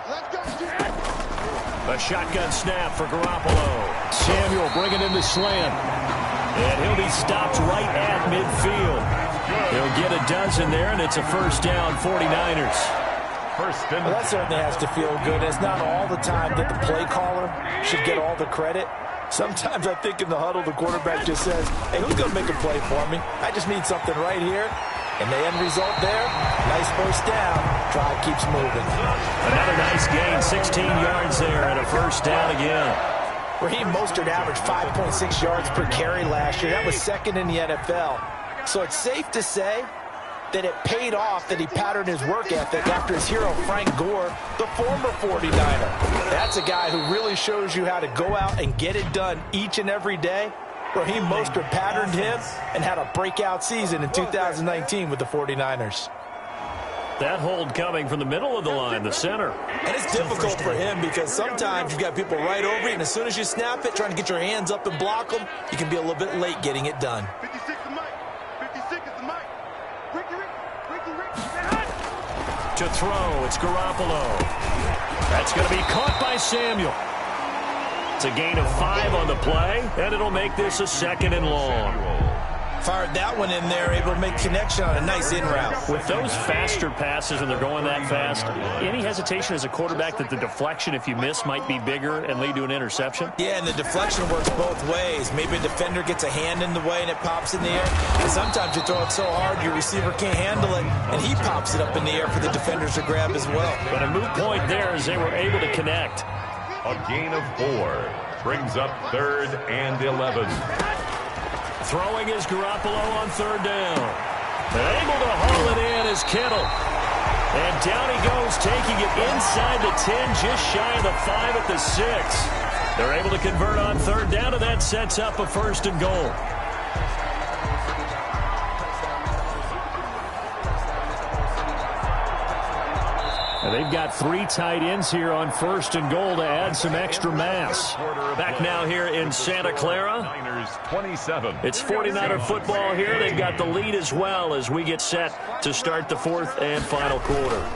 Let's go, defense. A shotgun snap for Garoppolo. Samuel bringing in the slant. And he'll be stopped right at midfield. He'll get a dozen there, and it's a 1st down, 49ers. Well, that certainly has to feel good. It's not all the time that the play caller should get all the credit. Sometimes I think in the huddle, the quarterback just says, hey, who's going to make a play for me? I just need something right here. And the end result there, nice 1st down. Drive keeps moving. Another nice gain, 16 yards there, and a 1st down again. Raheem Mostert averaged 5.6 yards per carry last year. That was 2nd in the NFL. So it's safe to say that it paid off that he patterned his work ethic after his hero Frank Gore, the former 49er. That's a guy who really shows you how to go out and get it done each and every day. Raheem Mostert patterned him and had a breakout season in 2019 with the 49ers. That hold coming from the middle of the line, the center. And it's difficult for him because sometimes you've got people right over you, and as soon as you snap it, trying to get your hands up and block them, you can be a little bit late getting it done. 56 is Mike. 56 is the Mike. Ricky. To throw, it's Garoppolo. That's going to be caught by Samuel. It's a gain of 5 on the play, and it'll make this a 2nd and long. Fired that one in there, able to make connection on a nice in route. With those faster passes and they're going that fast, any hesitation as a quarterback that the deflection, if you miss, might be bigger and lead to an interception? Yeah, and the deflection works both ways. Maybe a defender gets a hand in the way and it pops in the air. And sometimes you throw it so hard your receiver can't handle it, and he pops it up in the air for the defenders to grab as well. But a moot point there as they were able to connect. A gain of 4 brings up 3rd and 11. Throwing is Garoppolo on 3rd down. Able to haul it in is Kittle. And down he goes, taking it inside the 10, just shy of the 5 at the 6. They're able to convert on 3rd down, and that sets up a 1st and goal. And they've got 3 tight ends here on 1st and goal to add some extra mass. Back now here in Santa Clara. Niners 27. It's 49er football here. They've got the lead as well as we get set to start the 4th and final quarter.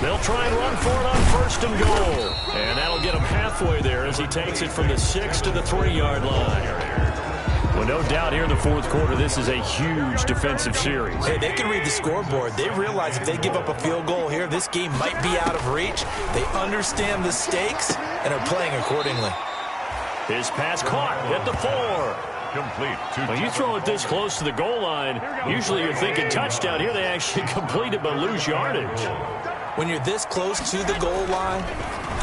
They'll try and run for it on 1st and goal. And that'll get him halfway there as he takes it from the 6 to the 3-yard line. Well, no doubt here in the 4th quarter, this is a huge defensive series. Hey, they can read the scoreboard. They realize if they give up a field goal here, this game might be out of reach. They understand the stakes and are playing accordingly. His pass caught at the 4. Complete. When you throw it this close to the goal line, usually you're thinking touchdown. Here they actually complete it but lose yardage. when you're this close to the goal line,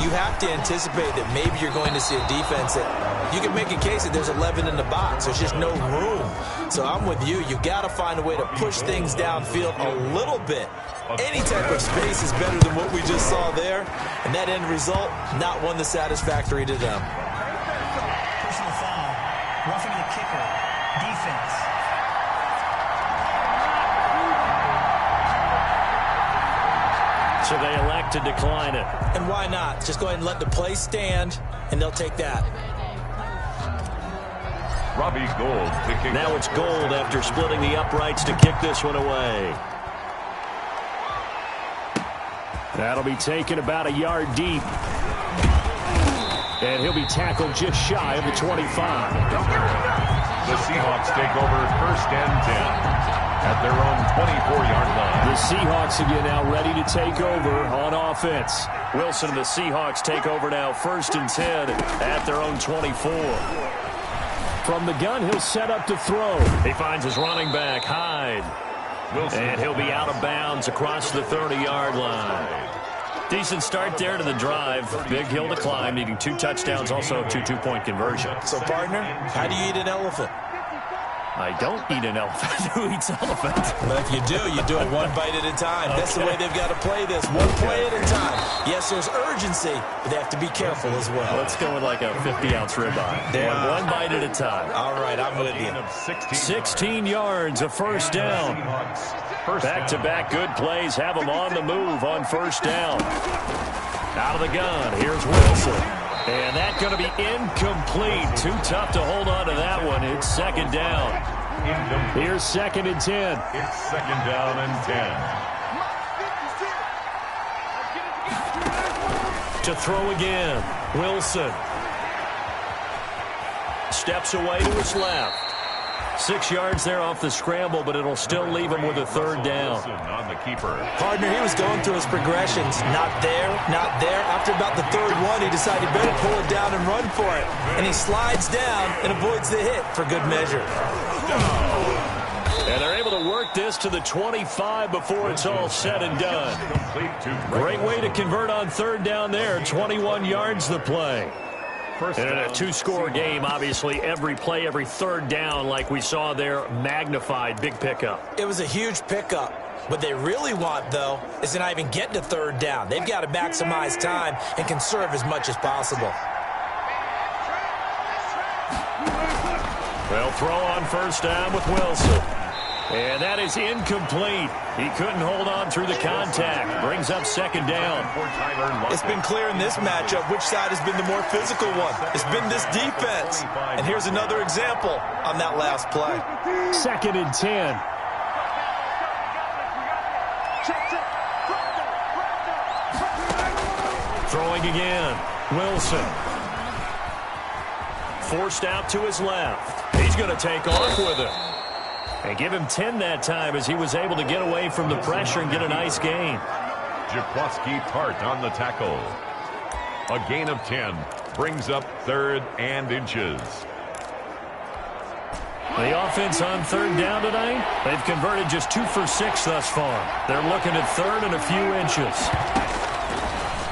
you have to anticipate that maybe you're going to see a defense that you can make a case that there's 11 in the box. There's just no room. So I'm with you. You got to find a way to push things downfield a little bit. Any type of space is better than what we just saw there. And that end result, not one that's satisfactory to them. Personal foul. Roughing the kicker. Defense. So they elect to decline it. And why not? Just go ahead and let the play stand, and they'll take that. Robbie Gould kicking. Now it's Gould after splitting the uprights to kick this one away. That'll be taken about a yard deep. And he'll be tackled just shy of the 25. The Seahawks take over 1st and 10 at their own 24-yard line. The Seahawks again now ready to take over on offense. Wilson and the Seahawks take over now 1st and 10 at their own 24. From the gun, he'll set up to throw. He finds his running back, Hyde. Wilson. And he'll be out of bounds across the 30-yard line. Decent start there to the drive. Big hill to climb, needing 2 touchdowns, also 2 two-point conversions. So, partner, how do you eat an elephant? I don't eat an elephant. Who eats elephant? But if you do it one bite at a time. That's the way they've got to play this, one play at a time. Yes, there's urgency, but they have to be careful as well. Let's go with like a 50-ounce ribeye. One bite at a time. All right, I'm with you. 16 yards, a 1st down. Back-to-back good plays have them on the move on 1st down. Out of the gun, here's Wilson. And that's going to be incomplete. Too tough to hold on to that one. It's 2nd down. Here's 2nd and 10. It's 2nd down and 10. To throw again, Wilson. Steps away to his left. 6 yards there off the scramble, but it'll still leave him with a 3rd down. On the keeper. Partner, he was going through his progressions. Not there, not there. After about the 3rd one, he decided he better pull it down and run for it. And he slides down and avoids the hit for good measure. And they're able to work this to the 25 before it's all said and done. Great way to convert on 3rd down there. 21 yards the play. And in a 2-score game, obviously, every play, every 3rd down, like we saw there, magnified. Big pickup. It was a huge pickup. What they really want, though, is to not even get to 3rd down. They've got to maximize time and conserve as much as possible. They'll throw on 1st down with Wilson. And that is incomplete. He couldn't hold on through the contact. Brings up 2nd down. It's been clear in this matchup which side has been the more physical one. It's been this defense. And here's another example on that last play. 2nd and 10. Throwing again. Wilson. Forced out to his left. He's going to take off with it. And give him 10 that time as he was able to get away from the pressure and get a nice gain. Jaquaski Tart on the tackle. A gain of 10 brings up 3rd and inches. The offense on 3rd down tonight, they've converted just 2 for 6 thus far. They're looking at 3rd and a few inches.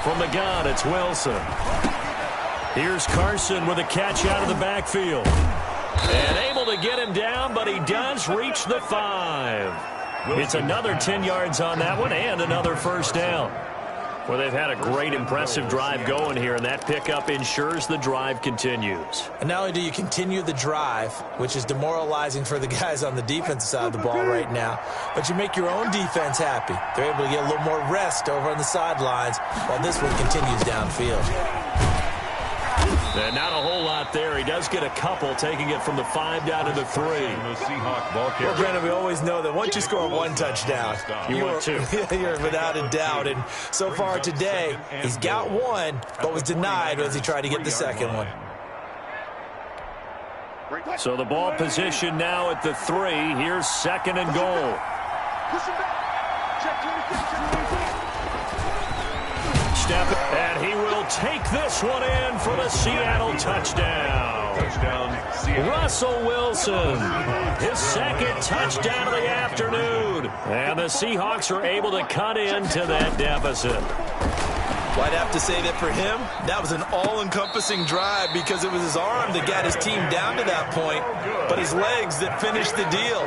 From the gun, it's Wilson. Here's Carson with a catch out of the backfield. And able to get him down, but he does reach the 5. It's another 10 yards on that one and another 1st down. Well, they've had a great, impressive drive going here, and that pickup ensures the drive continues. And not only do you continue the drive, which is demoralizing for the guys on the defensive side of the ball right now, but you make your own defense happy. They're able to get a little more rest over on the sidelines while this one continues downfield. And not a whole lot there. He does get a couple, taking it from the 5 down to the 3. Well, Brandon, we always know that once you score 1 touchdown, you're 2. You're without a doubt. And so far today, he's got 1, but was denied as he tried to get the 2nd one. So the ball position now at the 3. Here's 2nd and goal. Step, and he will take this one in for the Seattle touchdown. Touchdown, Russell Wilson, his second touchdown of the afternoon. And the Seahawks are able to cut into that deficit. Well, I'd have to say that for him, that was an all-encompassing drive because it was his arm that got his team down to that point, but his legs that finished the deal.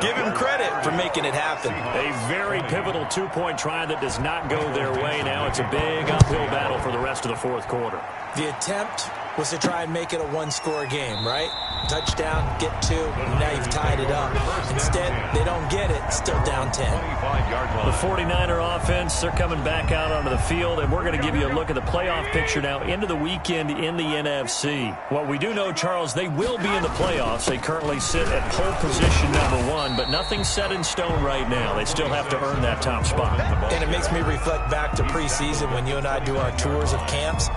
Give him credit for making it happen. A very pivotal two-point try that does not go their way. Now it's a big uphill battle for the rest of the fourth quarter. The attempt was to try and make it a one-score game, right? Touchdown, get two, and now you've tied it up. Instead, they don't get it, still down 10. The 49er offense, they're coming back out onto the field, and we're going to give you a look at the playoff picture now into the weekend in the NFC. What we do know, Charles, they will be in the playoffs. They currently sit at pole position #1, but nothing's set in stone right now. They still have to earn that top spot. And it makes me reflect back to preseason when you and I do our tours of camps.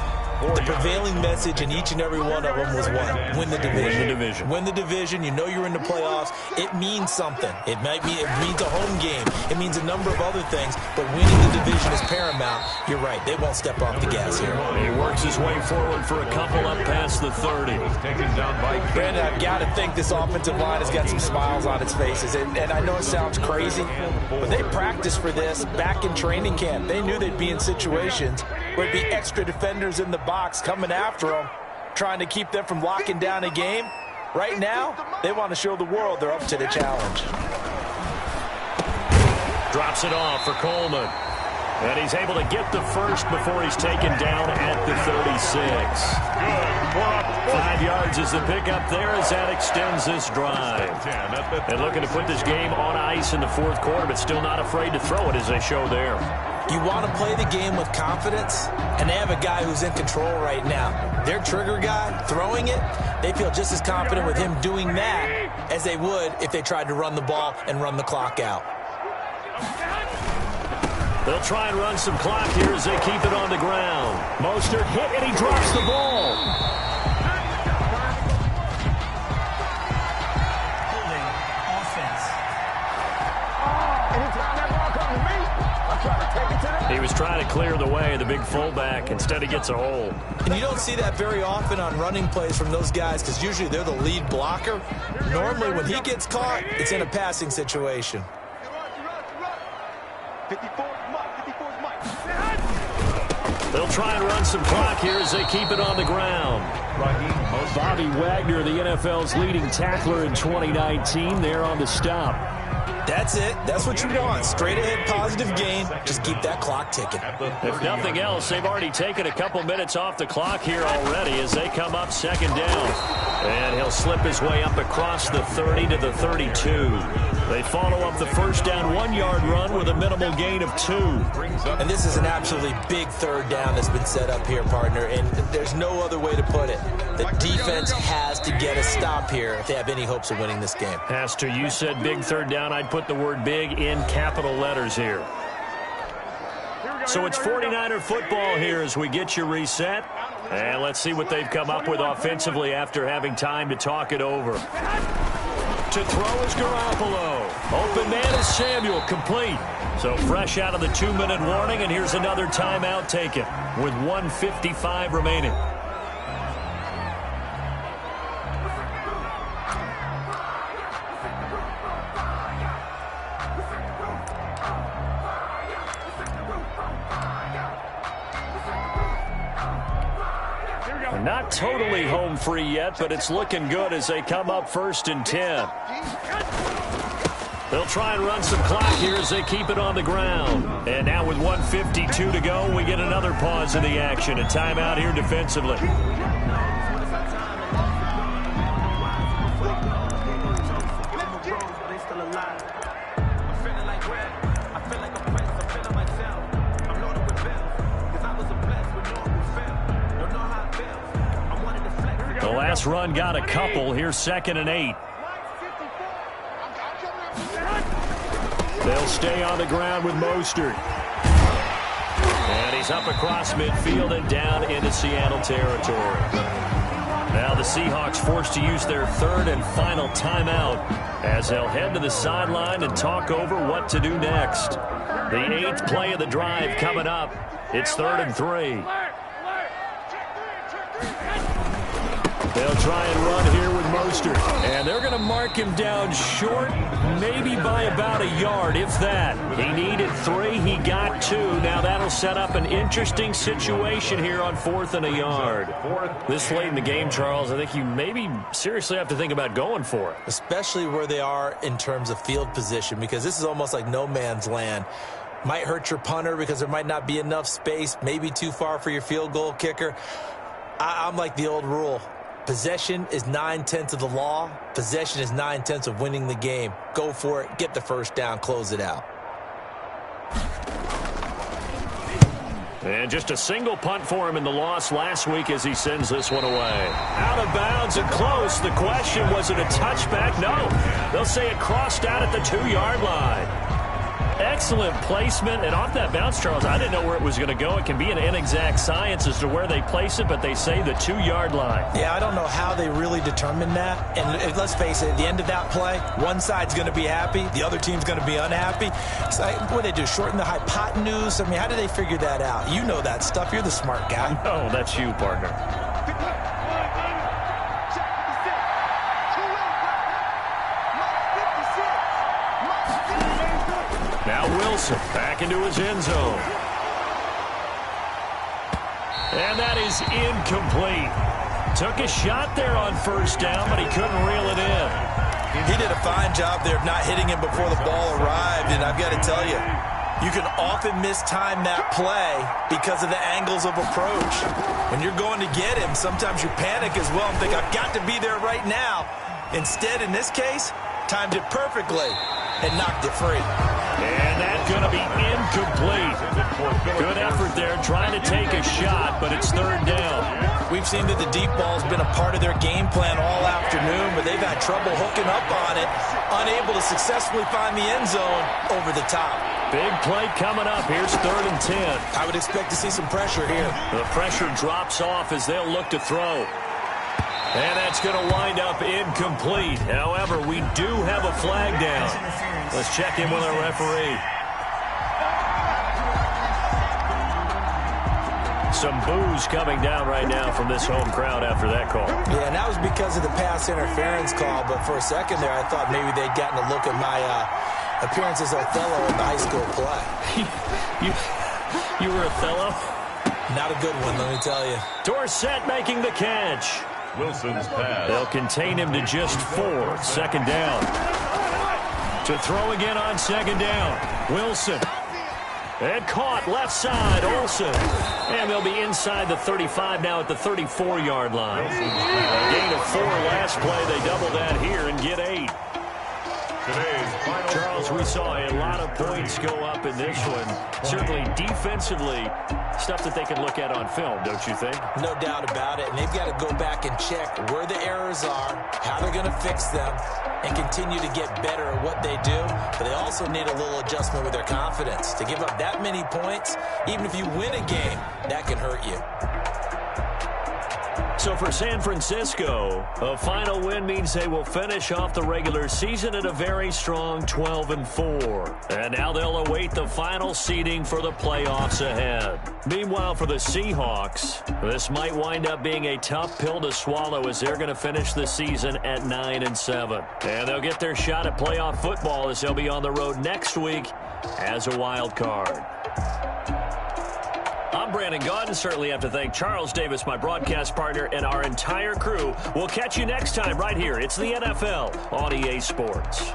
The prevailing message in each and every one of them was what? Win the division. Win the division. Win the division. You know you're in the playoffs. It means something. It means a home game. It means a number of other things, but winning the division is paramount. You're right. They won't step off the gas here. He works his way forward for a couple up past the 30. Brandon, I've got to think this offensive line has got some smiles on its faces. And I know it sounds crazy, but they practiced for this back in training camp. They knew they'd be in situations where there'd be extra defenders in the box coming after them, trying to keep them from locking down a game. Right now, they want to show the world they're up to the challenge. Drops it off for Coleman. And he's able to get the first before he's taken down at the 36. 5 yards is the pickup there as that extends this drive. And looking to put this game on ice in the fourth quarter, but still not afraid to throw it as they show there. You want to play the game with confidence, and they have a guy who's in control right now. Their trigger guy, throwing it, they feel just as confident with him doing that as they would if they tried to run the ball and run the clock out. They'll try and run some clock here as they keep it on the ground. Mostert hit, and he drops the ball. Holding offense. He was trying to clear the way, the big fullback. Instead, he gets a hold. And you don't see that very often on running plays from those guys because usually they're the lead blocker. Normally, when he gets caught, it's in a passing situation. 54 is Mike. They'll try and run some clock here as they keep it on the ground. Bobby Wagner, the NFL's leading tackler in 2019, there on the stop. That's it. That's what you want. Straight ahead positive gain. Just keep that clock ticking. If nothing else, they've already taken a couple minutes off the clock here already as they come up second down. And he'll slip his way up across the 30 to the 32. They follow up the first down 1-yard run with a minimal gain of 2. And this is an absolutely big third down that's been set up here, partner, and there's no other way to put it. The defense has to get a stop here if they have any hopes of winning this game. Pastor, you said big third down. I'd put the word big in capital letters here. So it's 49er football here as we get you reset. And let's see what they've come up with offensively after having time to talk it over. To throw is Garoppolo. Open man is Samuel, complete. So fresh out of the 2-minute warning, and here's another timeout taken with 1:55 remaining. Not totally home free yet, but it's looking good as they come up 1st and 10. They'll try and run some clock here as they keep it on the ground. And now with 1:52 to go, we get another pause in the action. A timeout here defensively. The last run got a couple. Here's 2nd and 8. They'll stay on the ground with Mostert. And he's up across midfield and down into Seattle territory. Now the Seahawks forced to use their 3rd and final timeout as they'll head to the sideline and talk over what to do next. The 8th play of the drive coming up. It's 3rd and 3. They'll try and run here with Mostert. And they're going to mark him down short, maybe by about a yard, if that. He needed 3. He got 2. Now that'll set up an interesting situation here on 4th and a yard. This late in the game, Charles, I think you maybe seriously have to think about going for it. Especially where they are in terms of field position, because this is almost like no man's land. Might hurt your punter because there might not be enough space, maybe too far for your field goal kicker. I'm like the old rule. Possession is 9/10 of the law. Possession is 9/10 of winning the game. Go for it. Get the first down. Close it out. And just a single punt for him in the loss last week as he sends this one away. Out of bounds and close. The question, was it a touchback? No. They'll say it crossed out at the 2-yard line. Excellent placement, and off that bounce, Charles, I didn't know where it was going to go. It can be an inexact science as to where they place it, but they say the 2-yard line. Yeah, I don't know how they really determined that. And let's face it, at the end of that play, one side's going to be happy, the other team's going to be unhappy. It's like, what do they do, shorten the hypotenuse? I mean, how do they figure that out? You know that stuff. You're the smart guy. No, that's you, partner. Now Wilson back into his end zone. And that is incomplete. Took a shot there on first down, but he couldn't reel it in. He did a fine job there of not hitting him before the ball arrived, and I've got to tell you, you can often mistime that play because of the angles of approach. When you're going to get him, sometimes you panic as well and think, I've got to be there right now. Instead, in this case, timed it perfectly and knocked it free. And that's going to be incomplete. Good effort there trying to take a shot, but it's 3rd down. We've seen that the deep ball's been a part of their game plan all afternoon, but they've had trouble hooking up on it, unable to successfully find the end zone over the top. Big play coming up. Here's 3rd and 10. I would expect to see some pressure here. The pressure drops off as they'll look to throw. And that's going to wind up incomplete. However, we do have a flag down. Let's check in with our referee. Some boos coming down right now from this home crowd after that call. Yeah, and that was because of the pass interference call. But for a second there, I thought maybe they'd gotten a look at my appearance as Othello in the high school play. You were Othello? Not a good one, let me tell you. Dorsett making the catch. Wilson's pass. They'll contain him to just 4. 2nd down. To throw again on 2nd down. Wilson. And caught left side, Olsen. And they'll be inside the 35 now at the 34-yard line. A gain of 4 last play. They double that here and get 8. Charles, we saw a lot of points go up in this one. Certainly defensively, stuff that they can look at on film, don't you think? No doubt about it. And they've got to go back and check where the errors are, how they're going to fix them, and continue to get better at what they do. But they also need a little adjustment with their confidence. To give up that many points, even if you win a game, that can hurt you. So for San Francisco, a final win means they will finish off the regular season at a very strong 12-4. And now they'll await the final seeding for the playoffs ahead. Meanwhile, for the Seahawks, this might wind up being a tough pill to swallow as they're going to finish the season at 9-7. And they'll get their shot at playoff football as they'll be on the road next week as a wild card. I'm Brandon Gaudin. Certainly have to thank Charles Davis, my broadcast partner, and our entire crew. We'll catch you next time right here. It's the NFL on EA Sports.